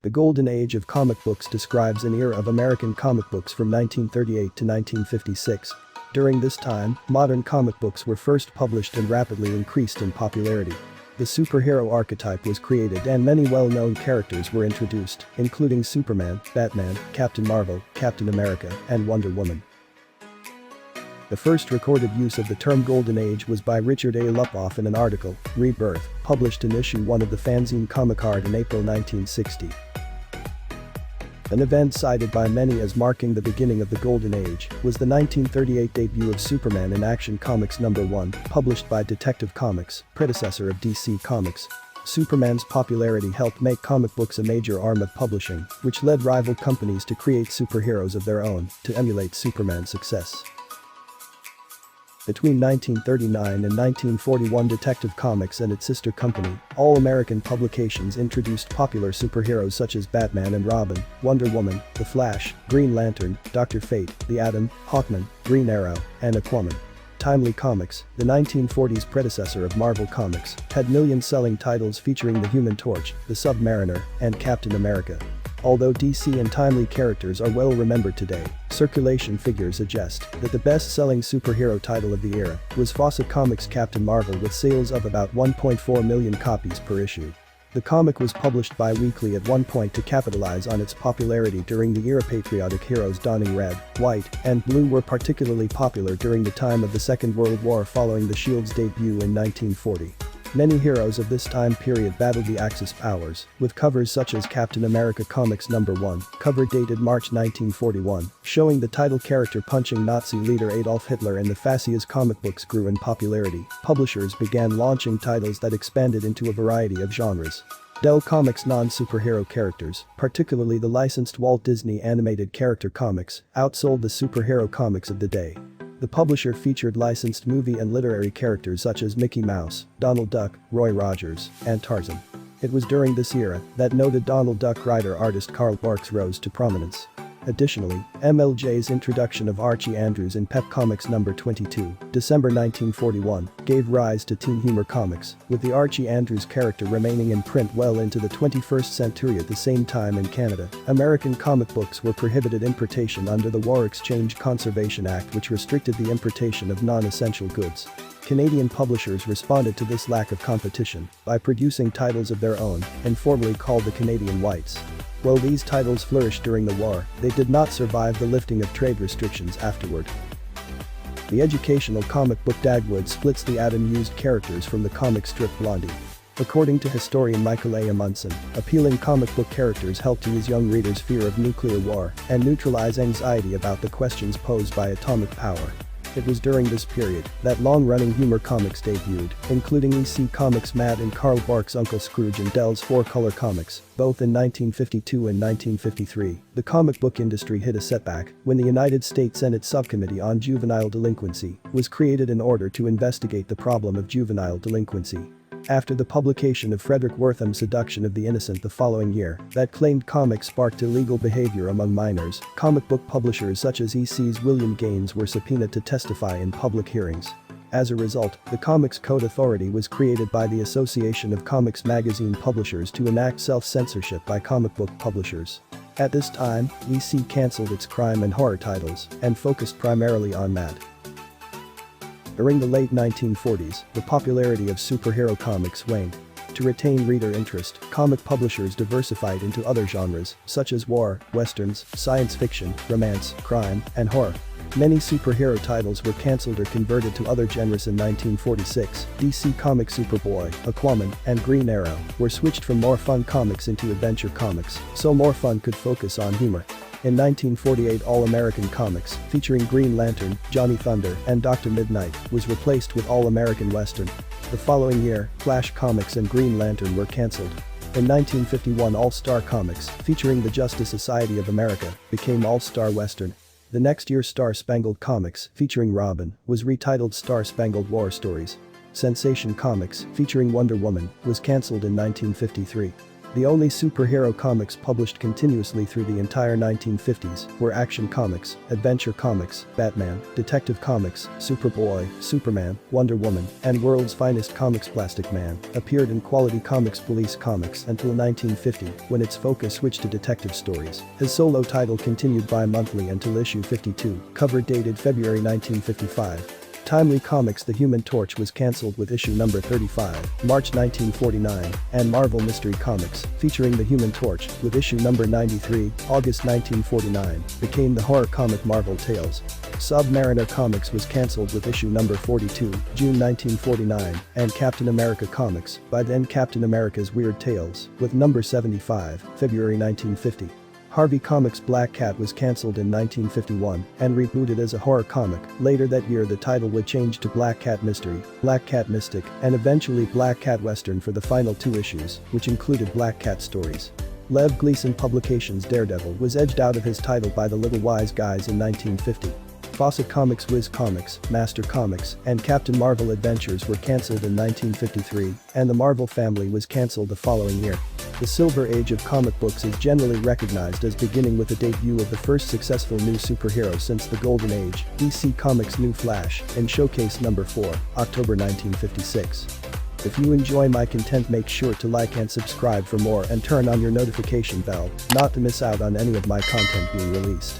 The golden age of comic books describes an era of American comic books from 1938 to 1956. During this time, modern comic books were first published and rapidly increased in popularity. The superhero archetype was created and many well-known characters were introduced, including Superman, Batman, Captain Marvel, Captain America, and Wonder Woman. The first recorded use of the term Golden Age was by Richard A. Lupoff in an article, Rebirth, published in issue 1 of the fanzine Comic Art in April 1960. An event cited by many as marking the beginning of the Golden Age was the 1938 debut of Superman in Action Comics No. 1, published by Detective Comics, predecessor of DC Comics. Superman's popularity helped make comic books a major arm of publishing, which led rival companies to create superheroes of their own to emulate Superman's success. Between 1939 and 1941, Detective Comics and its sister company, All American Publications, introduced popular superheroes such as Batman and Robin, Wonder Woman, The Flash, Green Lantern, Dr. Fate, The Atom, Hawkman, Green Arrow, and Aquaman. Timely Comics, the 1940s predecessor of Marvel Comics, had million-selling titles featuring the Human Torch, the Submariner, and Captain America. Although DC and Timely characters are well remembered today, circulation figures suggest that the best-selling superhero title of the era was Fawcett Comics' Captain Marvel, with sales of about 1.4 million copies per issue. The comic was published bi-weekly at one point to capitalize on its popularity during the era. Patriotic heroes donning red, white, and blue were particularly popular during the time of the Second World War following the Shield's debut in 1940. Many heroes of this time period battled the Axis powers, with covers such as Captain America Comics No. 1, cover dated March 1941, showing the title character punching Nazi leader Adolf Hitler. And the fascias comic books grew in popularity, publishers began launching titles that expanded into a variety of genres. Dell Comics' non-superhero characters, particularly the licensed Walt Disney animated character comics, outsold the superhero comics of the day. The publisher featured licensed movie and literary characters such as Mickey Mouse, Donald Duck, Roy Rogers, and Tarzan. It was during this era that noted Donald Duck writer-artist Carl Barks rose to prominence. Additionally, MLJ's introduction of Archie Andrews in Pep Comics No. 22, December 1941, gave rise to Teen Humor Comics, with the Archie Andrews character remaining in print well into the 21st century. At the same time in Canada, American comic books were prohibited importation under the War Exchange Conservation Act, which restricted the importation of non-essential goods. Canadian publishers responded to this lack of competition by producing titles of their own, informally called the Canadian Whites. While these titles flourished during the war, they did not survive the lifting of trade restrictions afterward. The educational comic book Dagwood splits the Atom used characters from the comic strip Blondie. According to historian Michael A. Amundsen, appealing comic book characters helped ease young readers' fear of nuclear war and neutralize anxiety about the questions posed by atomic power. It was during this period that long-running humor comics debuted, including EC Comics' Matt and Carl Barks' Uncle Scrooge and Dell's Four-Color Comics, both in 1952 and 1953. The comic book industry hit a setback when the United States Senate Subcommittee on Juvenile Delinquency was created in order to investigate the problem of juvenile delinquency. After the publication of Frederick Wortham's Seduction of the Innocent the following year, that claimed comics sparked illegal behavior among minors, comic book publishers such as EC's William Gaines were subpoenaed to testify in public hearings. As a result, the Comics Code Authority was created by the Association of Comics Magazine Publishers to enact self-censorship by comic book publishers. At this time, EC cancelled its crime and horror titles and focused primarily on Mad. During the late 1940s, the popularity of superhero comics waned. To retain reader interest, comic publishers diversified into other genres, such as war, westerns, science fiction, romance, crime, and horror. Many superhero titles were cancelled or converted to other genres. In 1946, DC Comics Superboy, Aquaman, and Green Arrow were switched from More Fun Comics into Adventure Comics, so More Fun could focus on humor. In 1948, All American Comics, featuring Green Lantern, Johnny Thunder, and Dr. Midnight, was replaced with All American Western. The following year, Flash Comics and Green Lantern were cancelled. In 1951, All-Star Comics, featuring the Justice Society of America, became All-Star Western. The next year, Star Spangled Comics, featuring Robin, was retitled Star Spangled War Stories. Sensation Comics, featuring Wonder Woman, was cancelled in 1953. The only superhero comics published continuously through the entire 1950s were Action Comics, Adventure Comics, Batman, Detective Comics, Superboy, Superman, Wonder Woman, and World's Finest Comics. Plastic Man appeared in Quality Comics Police Comics until 1950, when its focus switched to detective stories. His solo title continued bi-monthly until issue 52, cover dated February 1955. Timely Comics The Human Torch was cancelled with issue number 35, March 1949, and Marvel Mystery Comics, featuring the Human Torch, with issue number 93, August 1949, became the horror comic Marvel Tales. Submariner Comics was cancelled with issue number 42, June 1949, and Captain America Comics, by then Captain America's Weird Tales, with number 75, February 1950. Harvey Comics' Black Cat was cancelled in 1951 and rebooted as a horror comic. Later that year the title would change to Black Cat Mystery, Black Cat Mystic, and eventually Black Cat Western for the final 2 issues, which included Black Cat stories. Lev Gleason Publications' Daredevil was edged out of his title by the Little Wise Guys in 1950. Fawcett Comics' Whiz Comics, Master Comics, and Captain Marvel Adventures were cancelled in 1953, and the Marvel family was cancelled the following year. The Silver Age of comic books is generally recognized as beginning with the debut of the first successful new superhero since the Golden Age, DC Comics' New Flash, in Showcase number 4, October 1956. If you enjoy my content, make sure to like and subscribe for more and turn on your notification bell, not to miss out on any of my content being released.